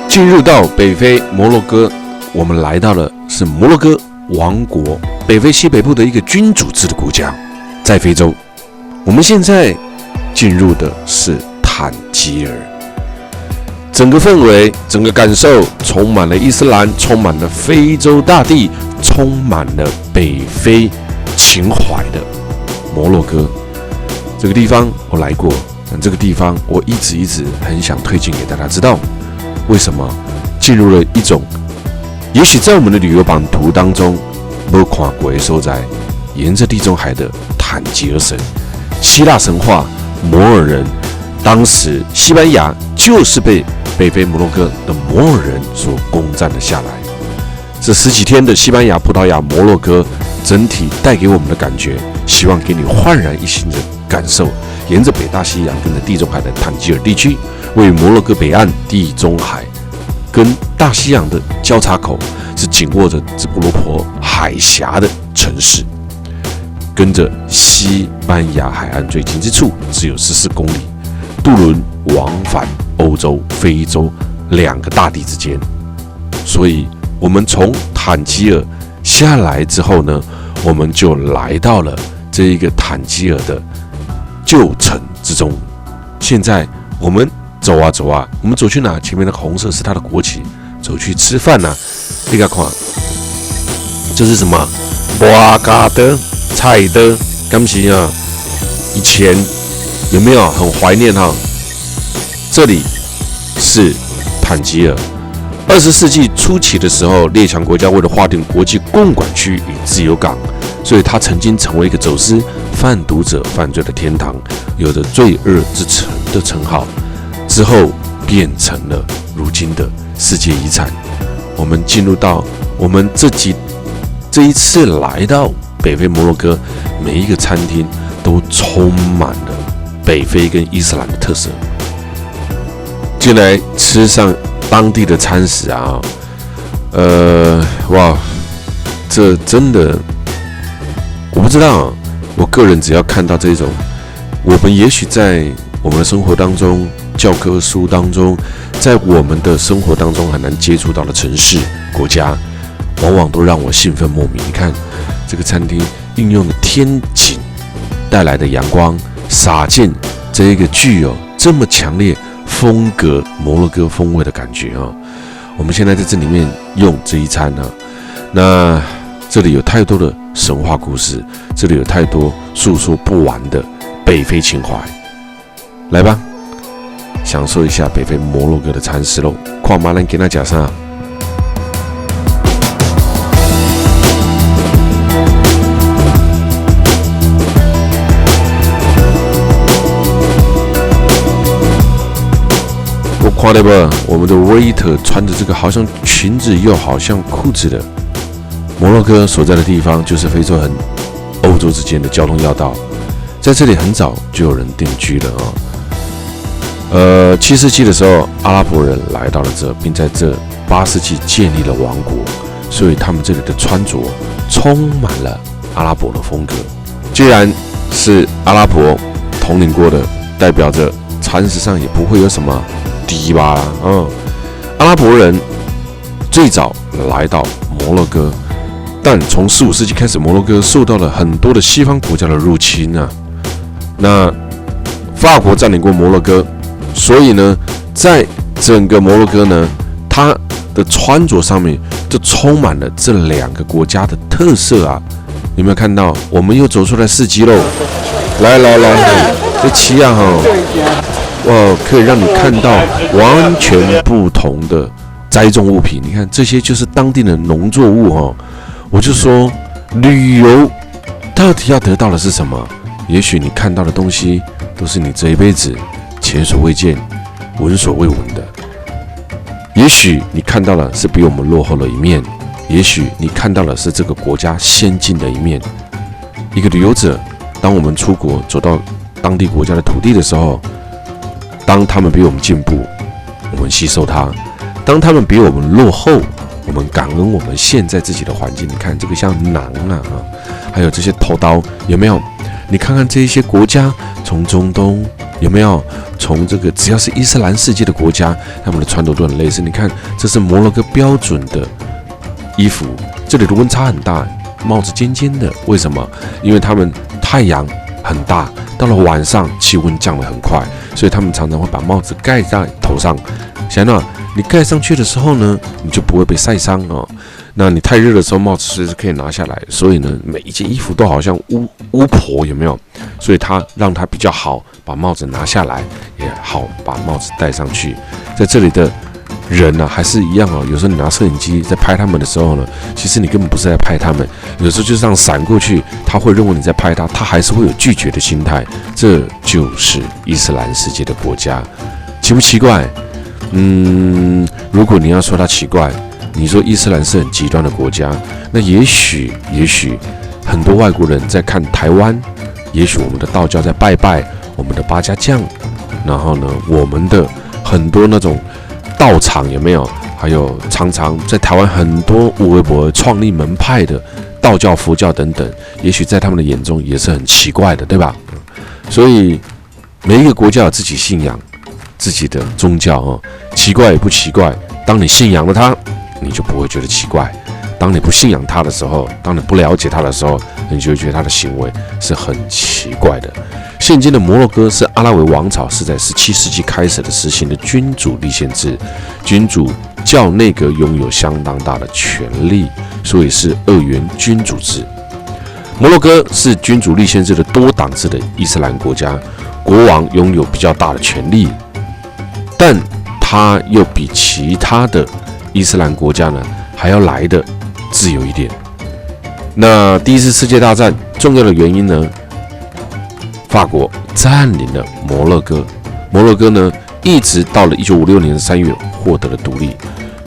进入到北非摩洛哥，我们来到的是摩洛哥王国，北非西北部的一个君主制的国家，在非洲。我们现在进入的是坦吉尔，整个氛围、整个感受充满了伊斯兰，充满了非洲大地，充满了北非情怀的摩洛哥。这个地方我来过，但这个地方我一直很想推荐给大家知道。为什么进入了一种也许在我们的旅游版图当中没有看过的所在，沿着地中海的坦吉尔省，希腊神话摩尔人，当时西班牙就是被北非摩洛哥的摩尔人所攻占了下来。这十几天的西班牙、葡萄牙、摩洛哥整体带给我们的感觉，希望给你焕然一新的感受。沿着北大西洋跟着地中海的坦吉尔地区，位于摩洛哥北岸地中海跟大西洋的交叉口，是紧握着直布罗陀海峡的城市。跟着西班牙海岸最近之处只有14公里，渡轮往返欧洲、非洲两个大地之间。所以我们从坦吉尔下来之后呢，我们就来到了这一个坦吉尔的旧城之中。现在我们走啊走啊，我们走去哪？前面那个红色是它的国旗。走去吃饭啊，你看看，这是什么？瓦嘎的菜的，感谢啊！以前有没有很怀念哈？这里是坦吉尔。20世纪初期的时候，列强国家为了划定国际共管区与自由港，所以它曾经成为一个走私贩毒者犯罪的天堂，有着罪恶之城的称号。之后变成了如今的世界遗产。我们进入到我们这一次来到北非摩洛哥，每一个餐厅都充满了北非跟伊斯兰的特色。进来吃上当地的餐食啊，哇，这真的我不知道啊。我个人只要看到这种，我们也许在我们的生活当中、教科书当中，在我们的生活当中很难接触到的城市、国家，往往都让我兴奋莫名。你看这个餐厅应用的天井带来的阳光，洒进这一个具有这么强烈风格摩洛哥风味的感觉啊！我们现在在这里面用这一餐啊，那这里有太多的神话故事，这里有太多诉说不完的北非情怀。来吧，享受一下北非摩洛哥的餐食喽！看马兰给他讲啥？我看到不？我们的 waiter 穿着这个好像裙子又好像裤子的。摩洛哥所在的地方就是非洲和欧洲之间的交通要道，在这里很早就有人定居了7世纪的时候，阿拉伯人来到了这，并在这8世纪建立了王国，所以他们这里的穿着充满了阿拉伯的风格。既然是阿拉伯统领过的，代表着餐食上也不会有什么低吧啦。阿拉伯人最早来到摩洛哥，但从15世纪开始，摩洛哥受到了很多的西方国家的入侵啊。那法国占领过摩洛哥，所以呢，在整个摩洛哥呢，它的穿着上面就充满了这2个国家的特色啊。有没有看到？我们又走出来市集喽！来，这旗啊哇，可以让你看到完全不同的栽种物品。你看，这些就是当地的农作物我就说，旅游到底要得到的是什么？也许你看到的东西都是你这一辈子前所未见、闻所未闻的。也许你看到的是比我们落后的一面，也许你看到的是这个国家先进的一面。一个旅游者，当我们出国走到当地国家的土地的时候，当他们比我们进步，我们吸收它；当他们比我们落后，我们感恩我们现在自己的环境。你看这个像馕还有这些头刀，有没有？你看看这一些国家，从中东有没有？从这个只要是伊斯兰世界的国家，他们的穿着都很类似。你看，这是摩洛哥标准的衣服，这里的温差很大，帽子尖尖的，为什么？因为他们太阳很大，到了晚上气温降得很快，所以他们常常会把帽子盖在头上。想到你盖上去的时候呢，你就不会被晒伤那你太热的时候，帽子随时可以拿下来。所以呢，每一件衣服都好像巫婆，有没有？所以他让他比较好把帽子拿下来，也好把帽子戴上去。在这里的人呢，还是一样有时候你拿摄影机在拍他们的时候呢，其实你根本不是在拍他们，有时候就这样闪过去，他会认为你在拍他，他还是会有拒绝的心态。这就是伊斯兰世界的国家，奇不奇怪？如果你要说它奇怪，你说伊斯兰是很极端的国家，那也许很多外国人在看台湾，也许我们的道教在拜拜，我们的八家将，然后呢，我们的很多那种道场有没有？还有常常在台湾很多微博创立门派的道教、佛教等等，也许在他们的眼中也是很奇怪的，对吧？所以每一个国家有自己信仰、自己的宗教奇怪也不奇怪。当你信仰了它，你就不会觉得奇怪。当你不信仰它的时候，当你不了解它的时候，你就会觉得它的行为是很奇怪的。现今的摩洛哥是阿拉维王朝是在17世纪开始的实行的君主立宪制，君主较内阁拥有相当大的权力，所以是2元君主制。摩洛哥是君主立宪制的多党制的伊斯兰国家，国王拥有比较大的权力，但他又比其他的伊斯兰国家呢还要来的自由一点。那第1次世界大战重要的原因呢，法国占领了摩洛哥，摩洛哥呢一直到了1956年3月获得了独立，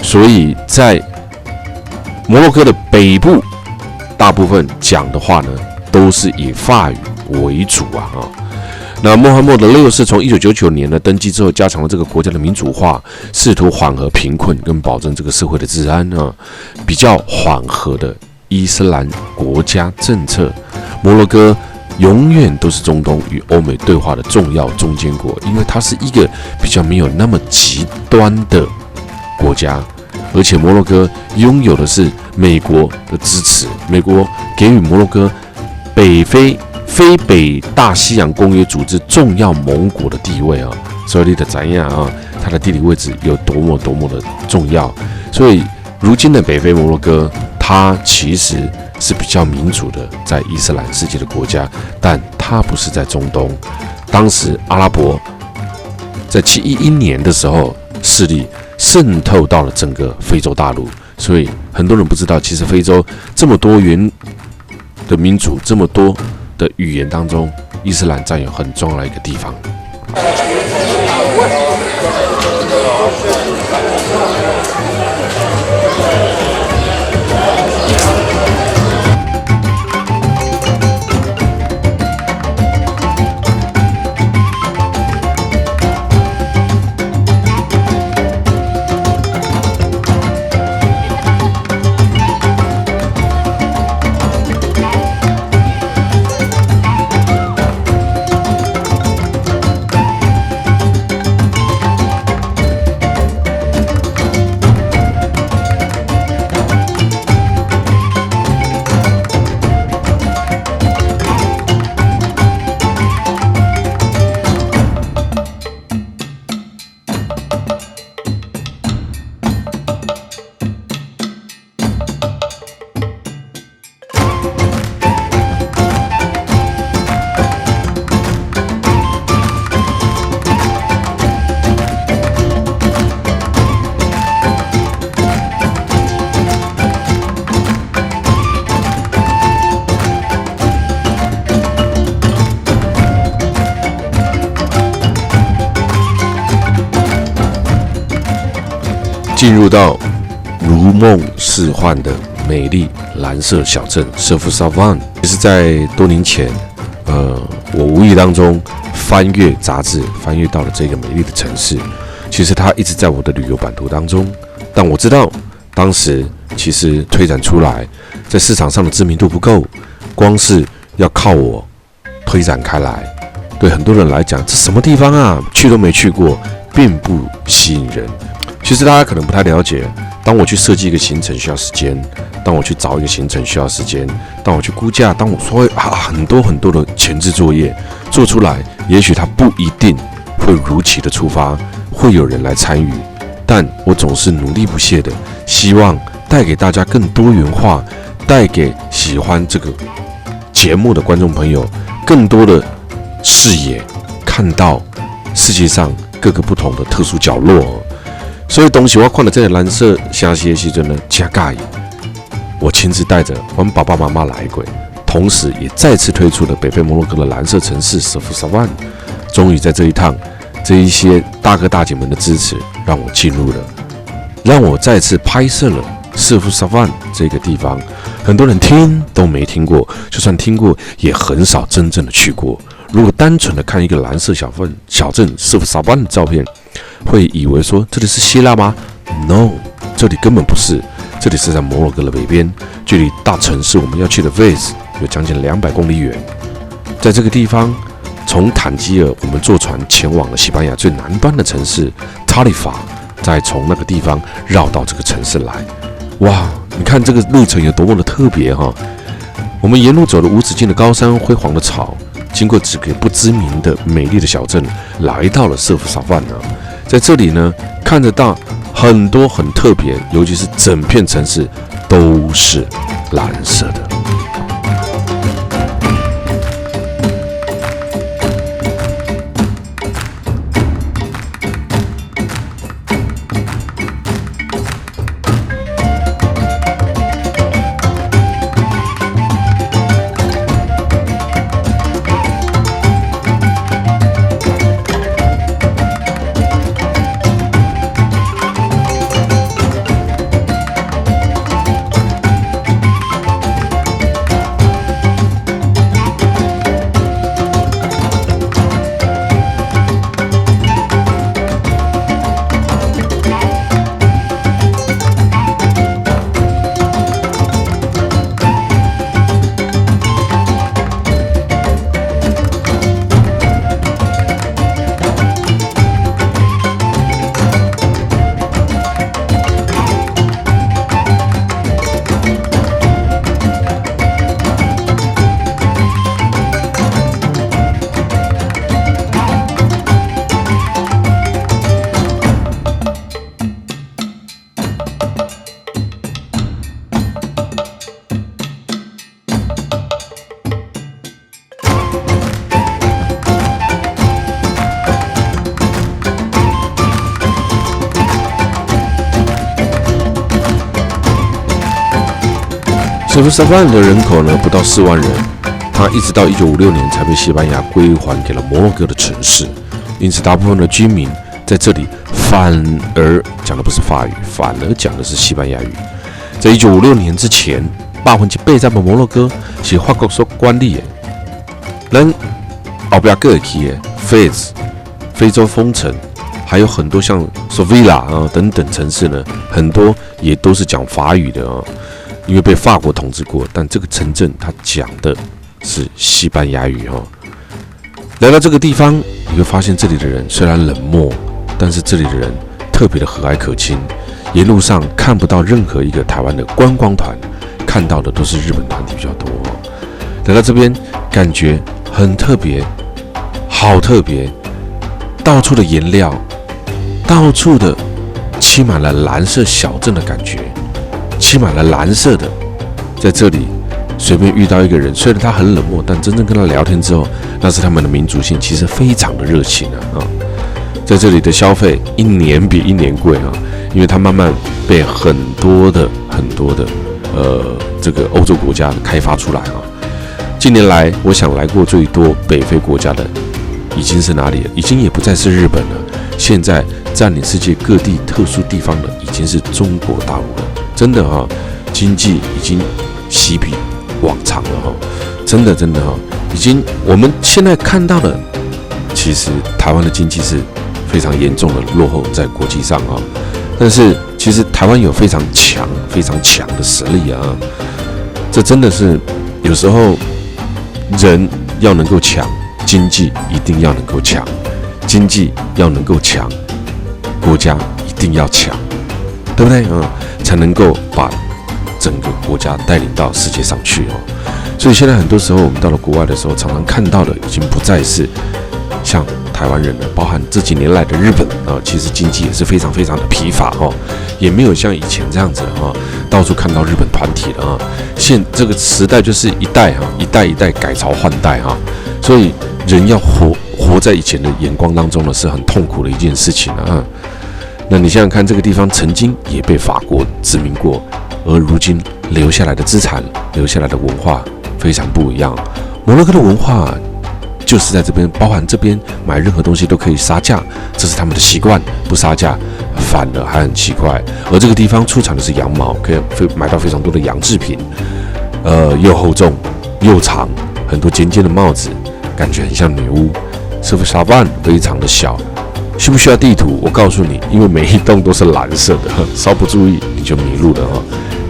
所以在摩洛哥的北部大部分讲的话呢都是以法语为主那穆罕默德6世从1999年呢登基之后，加强了这个国家的民主化，试图缓和贫困跟保证这个社会的治安比较缓和的伊斯兰国家政策。摩洛哥永远都是中东与欧美对话的重要中间国，因为它是一个比较没有那么极端的国家，而且摩洛哥拥有的是美国的支持，美国给予摩洛哥非北大西洋公约组织重要盟国的地位所以你得怎样它的地理位置有多么的重要。所以如今的北非摩洛哥，它其实是比较民主的，在伊斯兰世界的国家，但它不是在中东。当时阿拉伯在711年的时候，势力渗透到了整个非洲大陆，所以很多人不知道，其实非洲这么多元的民族，这么多的语言当中，伊斯兰占有很重要的一个地方。进入到如梦似幻的美丽蓝色小镇舍夫萨万。其实，在多年前，我无意当中翻阅杂志，翻阅到了这个美丽的城市。其实它一直在我的旅游版图当中，但我知道当时其实推展出来，在市场上的知名度不够，光是要靠我推展开来，对很多人来讲，这什么地方啊，去都没去过，并不吸引人。其实大家可能不太了解，当我去设计一个行程需要时间，当我去找一个行程需要时间，当我去估价，当我说很多的前置作业做出来，也许它不一定会如期的出发，会有人来参与，但我总是努力不懈的，希望带给大家更多元化，带给喜欢这个节目的观众朋友更多的视野，看到世界上各个不同的特殊角落。所以东西我看到这个蓝色城市的时候呢，真介意。我亲自带着我们爸爸妈妈来过，同时也再次推出了北非摩洛哥的蓝色城市舍夫萨万。终于在这一趟，这一些大哥大姐们的支持，让我进入了，让我再次拍摄了舍夫萨万这个地方。很多人听都没听过，就算听过，也很少真正的去过。如果单纯的看一个蓝色小镇舍夫萨万的照片，会以为说这里是希腊吗 ？No， 这里根本不是，这里是在摩洛哥的北边，距离大城市我们要去的 Fez 有将近200公里远。在这个地方，从坦基尔我们坐船前往了西班牙最南端的城市塔利法，再从那个地方绕到这个城市来。哇，你看这个路程有多么的特别哈！我们沿路走了无止境的高山、辉煌的草，经过几个不知名的美丽的小镇，来到了舍夫萨万呢。在这里呢，看得到很多很特别，尤其是整片城市都是蓝色的。舍夫萨万的人口呢不到4万人，它一直到1956年才被西班牙归还给了摩洛哥的城市，因此大部分的居民在这里反而讲的不是法语，反而讲的是西班牙语。在1956年之前，百分之8十的摩洛哥是法国所管理的。咱后边过去的Fez、非洲封城，还有很多像 Sevilla 等等城市呢，很多也都是讲法语的因为被法国统治过。但这个城镇它讲的是西班牙语来到这个地方，你会发现这里的人虽然冷漠，但是这里的人特别的和蔼可亲。沿路上看不到任何一个台湾的观光团，看到的都是日本团体比较多来到这边，感觉很特别，好特别，到处的颜料，到处的漆满了蓝色小镇的感觉，漆满了蓝色的。在这里随便遇到一个人，虽然他很冷漠，但真正跟他聊天之后，那是他们的民族性，其实非常的热情在这里的消费一年比一年贵因为它慢慢被很多的这个欧洲国家开发出来近年来，我想来过最多北非国家的，已经是哪里了？已经也不再是日本了。现在占领世界各地特殊地方的，已经是中国大陆了。真的经济已经喜比往常了真的已经我们现在看到的，其实台湾的经济是非常严重的落后在国际上但是其实台湾有非常强的实力这真的是有时候人要能够强，经济一定要能够强，经济要能够强，国家一定要强，对不对才能够把整个国家带领到世界上去所以现在很多时候我们到了国外的时候，常常看到的已经不再是像台湾人了，包含这几年来的日本其实经济也是非常的疲乏也没有像以前这样子到处看到日本团体了现这个时代就是一代一代改朝换代所以人要活在以前的眼光当中呢，是很痛苦的一件事情那你想想看，这个地方曾经也被法国殖民过，而如今留下来的资产、留下来的文化非常不一样。摩洛哥的文化就是在这边，包含这边买任何东西都可以杀价，这是他们的习惯，不杀价反而还很奇怪。而这个地方出产的是羊毛，可以买到非常多的羊制品，又厚重又长，很多尖尖的帽子，感觉很像女巫。设备沙发非常的小，需不需要地图？我告诉你，因为每一栋都是蓝色的，稍不注意你就迷路了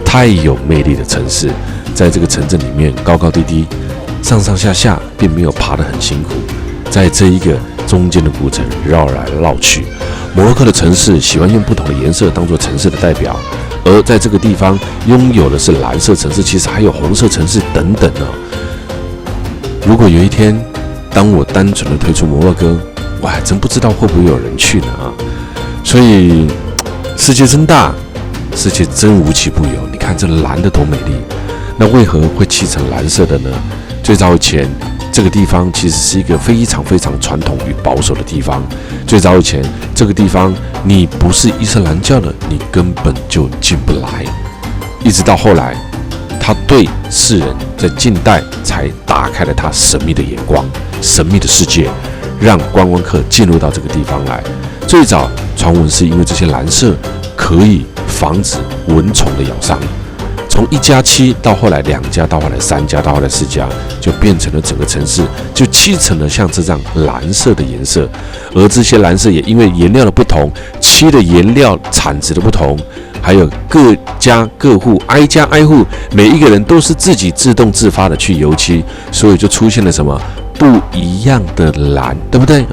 太有魅力的城市，在这个城镇里面高高低低，上上下下并没有爬得很辛苦，在这一个中间的古城绕来绕去。摩洛哥的城市喜欢用不同的颜色当做城市的代表，而在这个地方拥有的是蓝色城市，其实还有红色城市等等如果有一天，当我单纯的推出摩洛哥，我还真不知道会不会有人去呢所以世界真大，世界真无奇不有。你看这蓝的多美丽，那为何会漆成蓝色的呢？最早以前，这个地方其实是一个非常传统与保守的地方。最早以前，这个地方你不是伊斯兰教的，你根本就进不来。一直到后来，他对世人在近代才打开了他神秘的眼光，神秘的世界，让观光客进入到这个地方来。最早传闻是因为这些蓝色可以防止蚊虫的咬伤。从1加7到后来2加，到后来3加，到后来4加，就变成了整个城市就漆成了像这样蓝色的颜色。而这些蓝色也因为颜料的不同，漆的颜料产值的不同，还有各家各户挨家挨户，每一个人都是自己自动自发的去油漆，所以就出现了什么不一样的蓝，对不对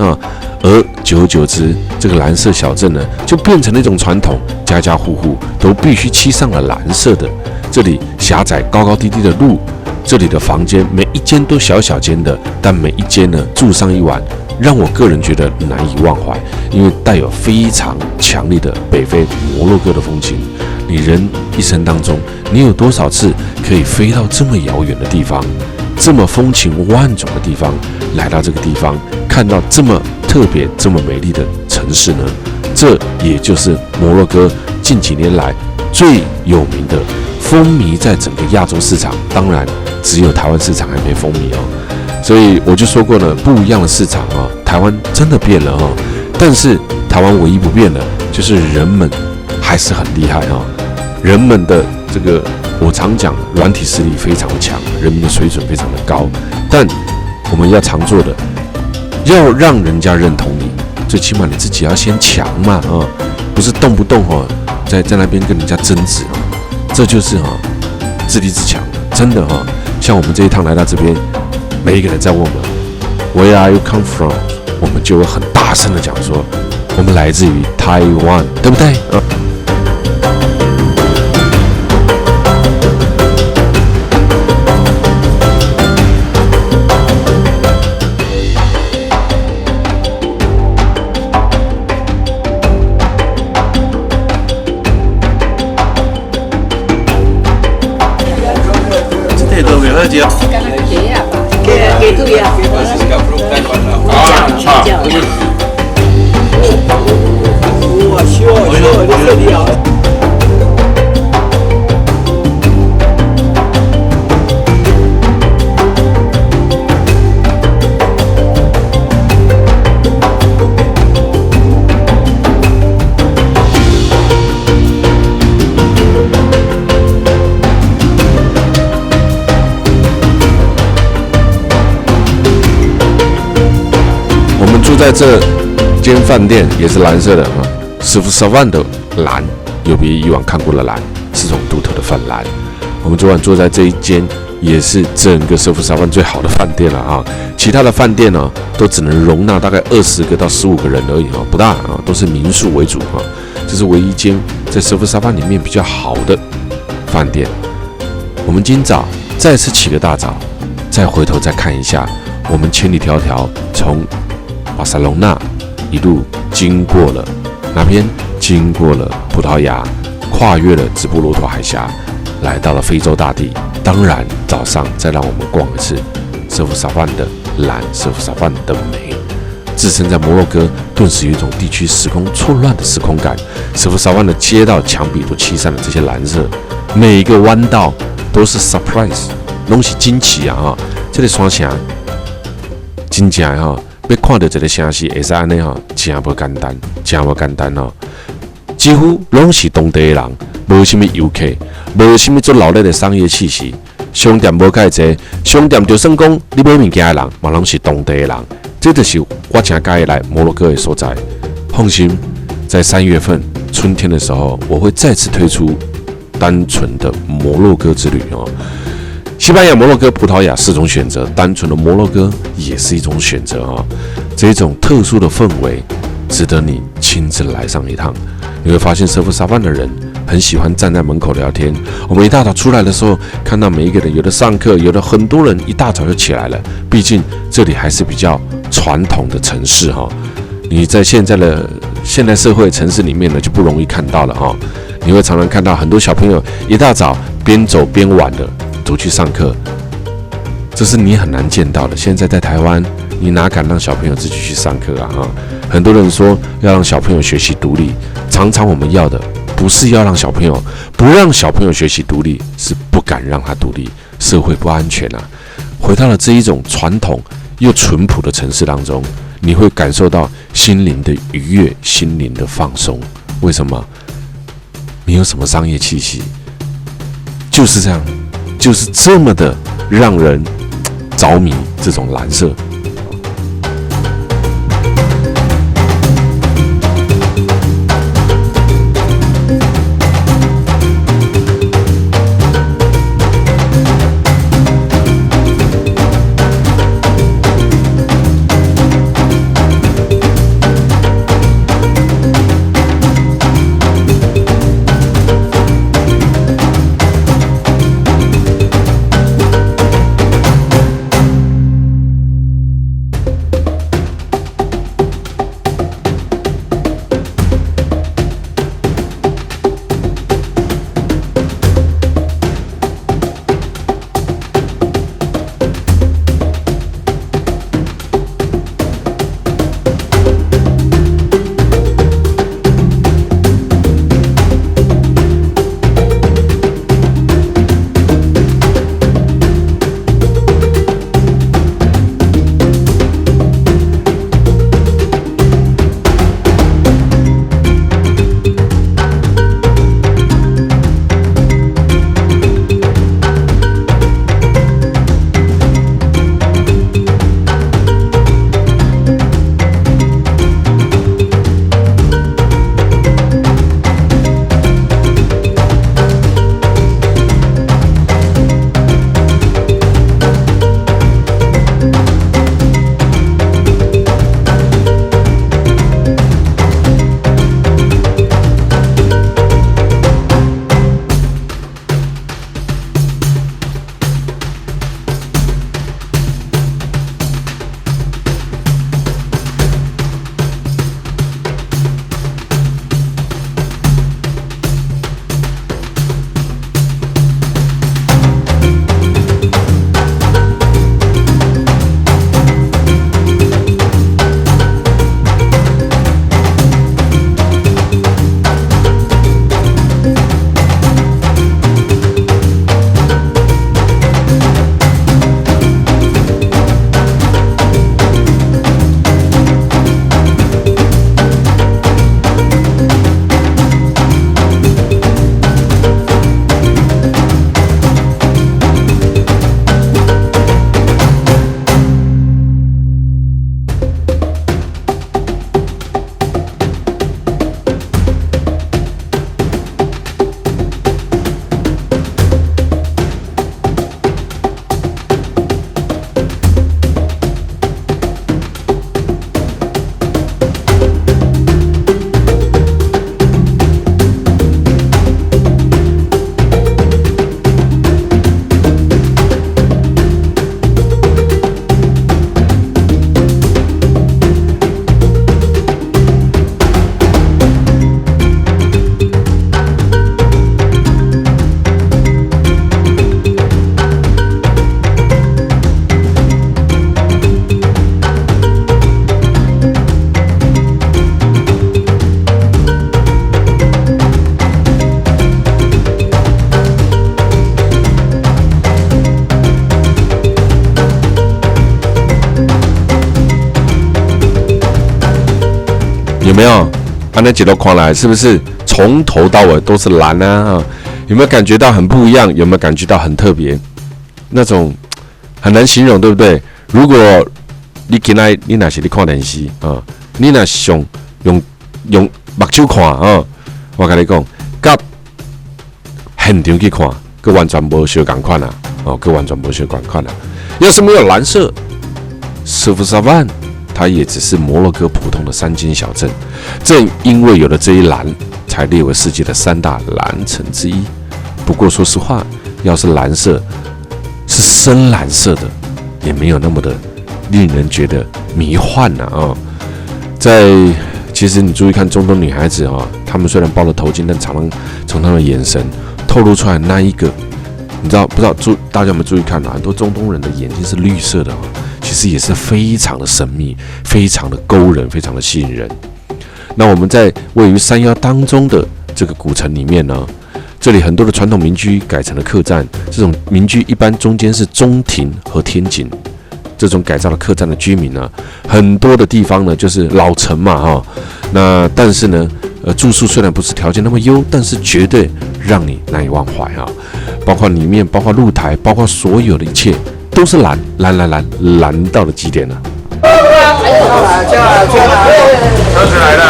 而久而久之，这个蓝色小镇呢，就变成了一种传统，家家户户都必须漆上了蓝色的。这里狭窄高高低低的路，这里的房间每一间都小小间的，但每一间呢住上一晚，让我个人觉得难以忘怀，因为带有非常强烈的北非摩洛哥的风情。你人一生当中，你有多少次可以飞到这么遥远的地方，这么风情万种的地方，来到这个地方，看到这么特别、这么美丽的城市呢？这也就是摩洛哥近几年来最有名的。风靡在整个亚洲市场，当然只有台湾市场还没风靡所以我就说过了，不一样的市场台湾真的变了但是台湾唯一不变的就是人们还是很厉害啊，人们的这个我常讲软体实力非常的强，人民的水准非常的高，但我们要常做的，要让人家认同你，最起码你自己要先强嘛啊，不是动不动在那边跟人家争执啊，这就是自立自强，真的像我们这一趟来到这边，每一个人在问我们 Where are you come from， 我们就会很大声的讲说，我们来自于台湾，对不对？这都没好吃。给对呀。哇，秀，你这里啊。住在这间饭店也是蓝色的师傅烧饭的蓝有别以往看过的蓝，是种独特的泛蓝。我们昨晚坐在这一间也是整个师傅烧饭最好的饭店了其他的饭店呢都只能容纳大概20个到15个人而已不大都是民宿为主这是唯一一间在师傅烧饭里面比较好的饭店。我们今早再次起个大早，再回头再看一下，我们千里迢迢从巴塞隆纳一路经过了哪边？经过了葡萄牙，跨越了直布罗陀海峡，来到了非洲大地。当然，早上再让我们逛一次舍夫沙万的蓝，舍夫沙万的美。置身在摩洛哥，顿时有一种地区时空错乱的时空感。舍夫沙万的街道墙壁都漆上了这些蓝色，每一个弯道都是 surprise， 都是惊奇这个山城真正要看到这个城市，会使安尼真不简单，真不简单几乎拢是当地的人，无什么游客，无什么做劳累的商业气息。商店无介济，商店就算讲你买物件的人，嘛拢是当地的人。这就是我真介意来摩洛哥的所在。放心，在3月份春天的时候，我会再次推出单纯的摩洛哥之旅西班牙、摩洛哥、葡萄牙4种选择，单纯的摩洛哥也是一种选择这种特殊的氛围，值得你亲自来上一趟。你会发现，舍夫沙万的人很喜欢站在门口聊天。我们一大早出来的时候，看到每一个人，有的上课，有的很多人一大早就起来了。毕竟这里还是比较传统的城市你在现在的现代社会城市里面呢，就不容易看到了你会常常看到很多小朋友一大早边走边玩的。走去上课，这是你很难见到的。现在在台湾，你哪敢让小朋友自己去上课很多人说要让小朋友学习独立，常常我们要的不是要让小朋友不让小朋友学习独立，是不敢让他独立，社会不安全回到了这一种传统又淳朴的城市当中，你会感受到心灵的愉悦，心灵的放松。为什么？没有什么商业气息，就是这样。就是这么的让人着迷，这种蓝色。没有？那几路看来是不是从头到尾都是蓝啊？有没有感觉到很不一样？有没有感觉到很特别？那种很难形容，对不对？如果你今天你若是你看电视啊，你若想用目睭看啊，我跟你讲，甲现场去看，佮完全无相共款啊！佮完全无相共款啊！要是没有蓝色，舍夫沙万，它也只是摩洛哥普通的山间小镇。正因为有了这一蓝，才列为世界的3大蓝城之一。不过说实话，要是蓝色是深蓝色的，也没有那么的令人觉得迷幻啊！其实你注意看中东女孩子啊，她们虽然包了头巾，但常常从她们的眼神透露出来那一个，你知道不知道？大家有没有注意看啊？很多中东人的眼睛是绿色的，其实也是非常的神秘，非常的勾人，非常的吸引人。那我们在位于山腰当中的这个古城里面呢，这里很多的传统民居改成了客栈，这种民居一般中间是中庭和天井。这种改造的客栈的居民呢，很多的地方呢就是老城嘛那但是呢，住宿虽然不是条件那么优，但是绝对让你难以忘怀包括里面，包括露台，包括所有的一切都是蓝到了极点了。车子来了。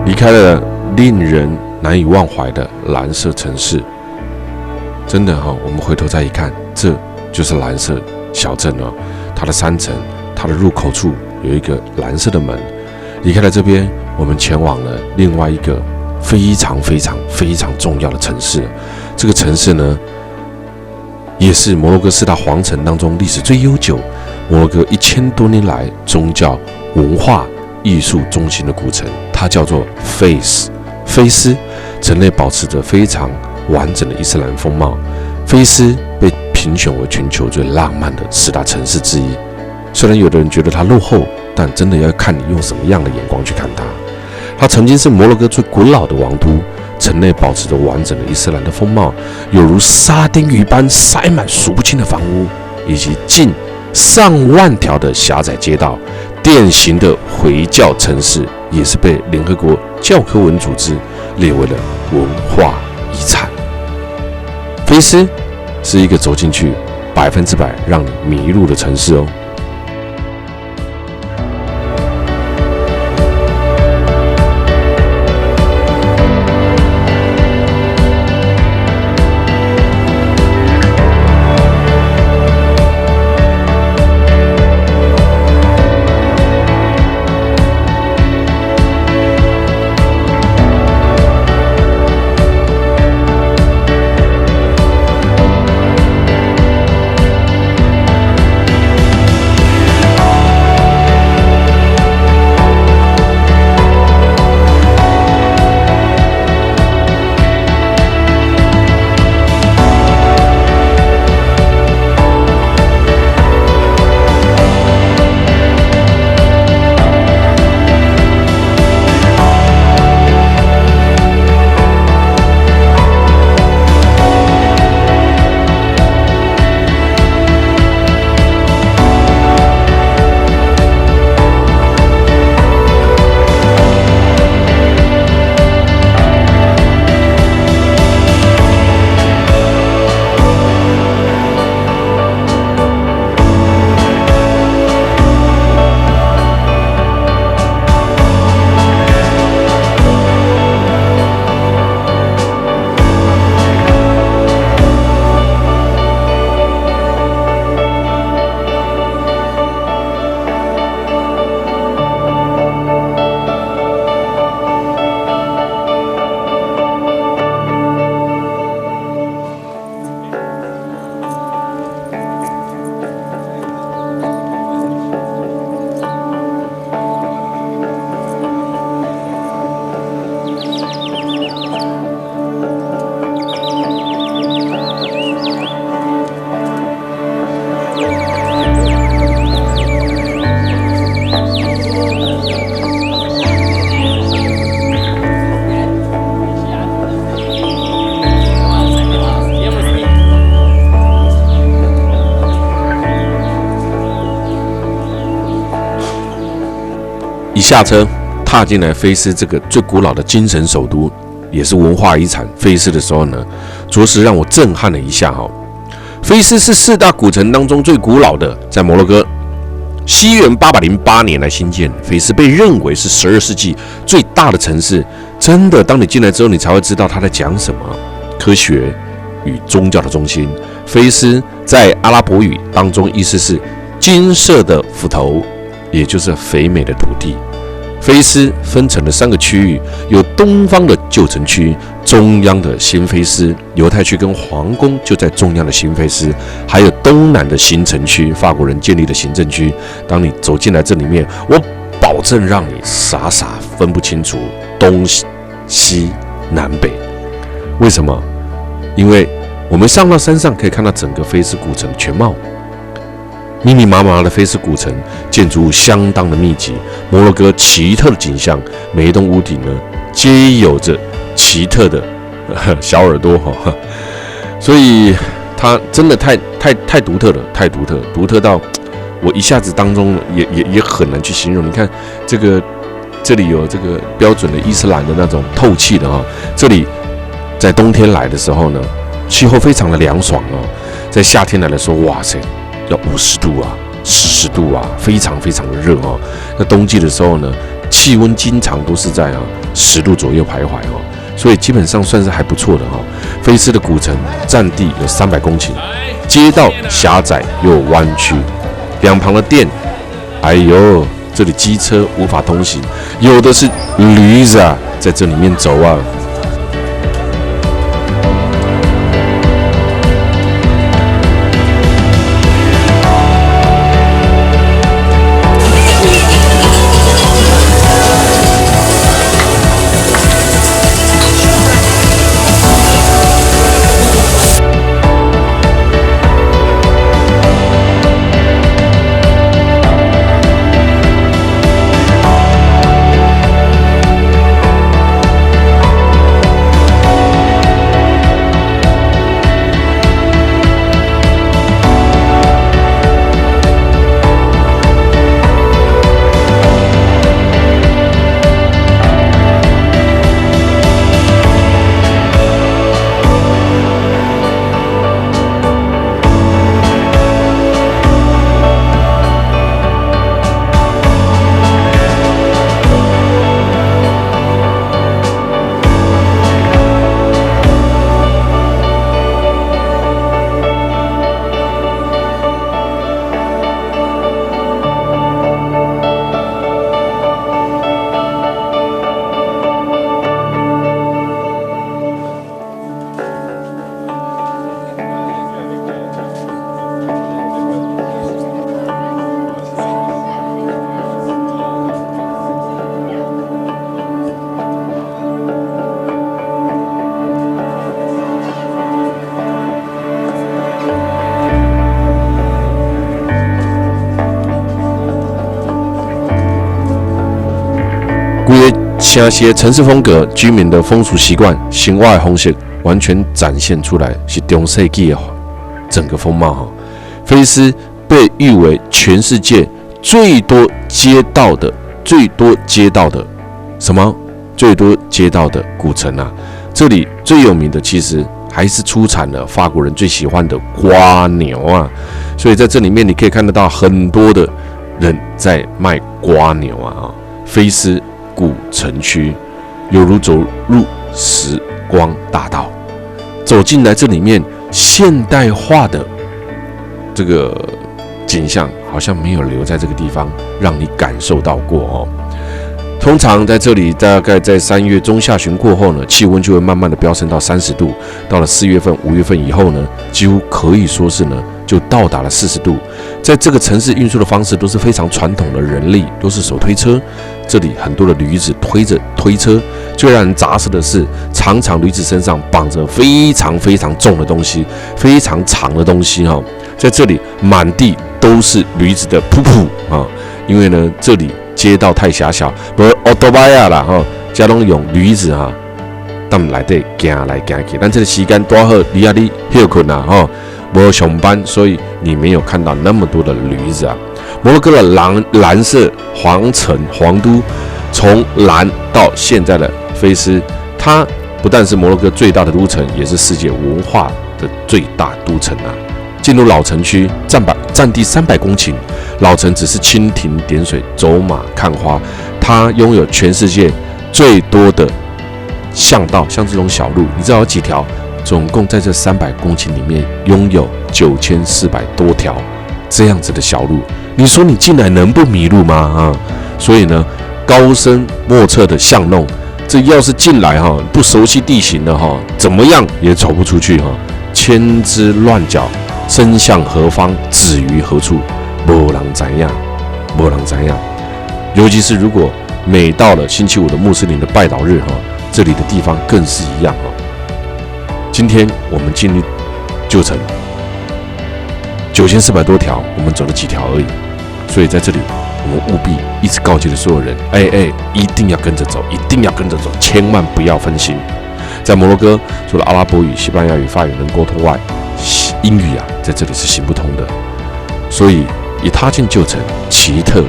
离开了令人难以忘怀的蓝色城市，真的我们回头再一看，这就是蓝色小镇它的山城，它的入口处有一个蓝色的门。离开了这边，我们前往了另外一个非常重要的城市。这个城市呢，也是摩洛哥4大皇城当中历史最悠久，摩洛哥1000多年来宗教、文化、艺术中心的古城，它叫做菲斯。城内保持着非常完整的伊斯兰风貌。菲斯被评选为全球最浪漫的4大城市之一。虽然有的人觉得它落后，但真的要看你用什么样的眼光去看它。它曾经是摩洛哥最古老的王都，城内保持着完整的伊斯兰的风貌，有如沙丁鱼般塞满数不清的房屋，以及近上万条的狭窄街道。典型的回教城市，也是被联合国教科文组织列为了文化遗产。菲斯是一个走进去100%让你迷路的城市哦。下车，踏进来菲斯这个最古老的精神首都，也是文化遗产菲斯的时候呢，着实让我震撼了一下哈。菲斯是4大古城当中最古老的，在摩洛哥，西元808年来兴建。菲斯被认为是12世纪最大的城市。真的，当你进来之后，你才会知道他在讲什么。科学与宗教的中心，菲斯在阿拉伯语当中意思是金色的斧头，也就是肥美的土地。菲斯分成了3个区域，有东方的旧城区，中央的新菲斯，犹太区跟皇宫就在中央的新菲斯，还有东南的新城区，法国人建立的行政区。当你走进来这里面，我保证让你傻傻分不清楚东西南北。为什么？因为我们上到山上可以看到整个菲斯古城的全貌。密密麻麻的菲斯古城，建筑物相当的密集，摩洛哥奇特的景象，每一栋屋顶呢，皆有着奇特的小耳朵哈，所以它真的太独特了，太独特到我一下子当中也很难去形容。你看这里有这个标准的伊斯兰的那种透气的哈，这里在冬天来的时候呢，气候非常的凉爽哦，在夏天来的时候，哇塞！要50度啊，40度啊，非常非常的热哦。那冬季的时候呢，气温经常都是在10度左右徘徊哦，所以基本上算是还不错的哦。菲斯的古城占地有300公顷，街道狭窄又有弯曲，两旁的店，哎呦，这里机车无法通行，有的是驴子啊，在这里面走啊。这些城市风格、居民的风俗习惯、生活的方式，完全展现出来是中世纪的整个风貌哈。菲斯被誉为全世界最多街道的什么？最多街道的古城啊！这里最有名的其实还是出产了法国人最喜欢的瓜牛啊，所以在这里面你可以看得到很多的人在卖瓜牛啊。菲斯古城区犹如走入时光大道，走进来这里面现代化的这个景象好像没有留在这个地方让你感受到过哦。通常在这里大概在3月中下旬过后呢，气温就会慢慢的飙升到30度，到了4月份、5月份以后呢，几乎可以说是呢就到达了40度。在这个城市运输的方式都是非常传统的人力，都是手推车。这里很多的驴子推着推车，最让人咋舌的是，常常驴子身上绑着非常非常重的东西，非常长的东西哈。在这里满地都是驴子的噗噗啊，因为呢这里街道太狭小，不是奥多巴亚啦哈，加拢用驴子哈，他们来得行来行去，但这个时间多好，你休困啦哈。没有上班，所以你没有看到那么多的驴子啊。摩洛哥的蓝色皇城皇都，从蓝到现在的菲斯，它不但是摩洛哥最大的都城，也是世界文化的最大都城啊。进入老城区，占地300公顷，老城只是蜻蜓点水，走马看花。它拥有全世界最多的巷道，像这种小路，你知道有几条？总共在这300公顷里面，拥有9400多条这样子的小路。你说你进来能不迷路吗？所以呢，高深莫测的巷弄，这要是进来不熟悉地形的怎么样也走不出去千枝乱脚，伸向何方，止于何处，没人知呀，没人知呀。尤其是如果每到了星期五的穆斯林的拜祷日这里的地方更是一样今天我们进入旧城9400多条，我们走了几条而已，所以在这里我们务必一直告诫的所有人，一定要跟着走，一定要跟着走，千万不要分心。在摩洛哥，除了阿拉伯语、西班牙语、法语能沟通外，英语在这里是行不通的。所以一踏进旧城，奇特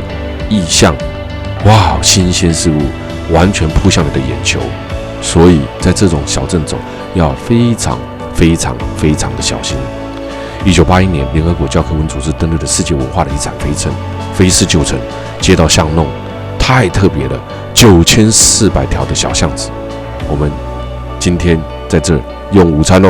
异象，哇，新鲜事物完全扑向你的眼球。所以在这种小镇走，要非常的小心。1981年，联合国教科文组织登录的世界文化的遗产菲斯旧城，街道巷弄太特别了，9400条的小巷子。我们今天在这用午餐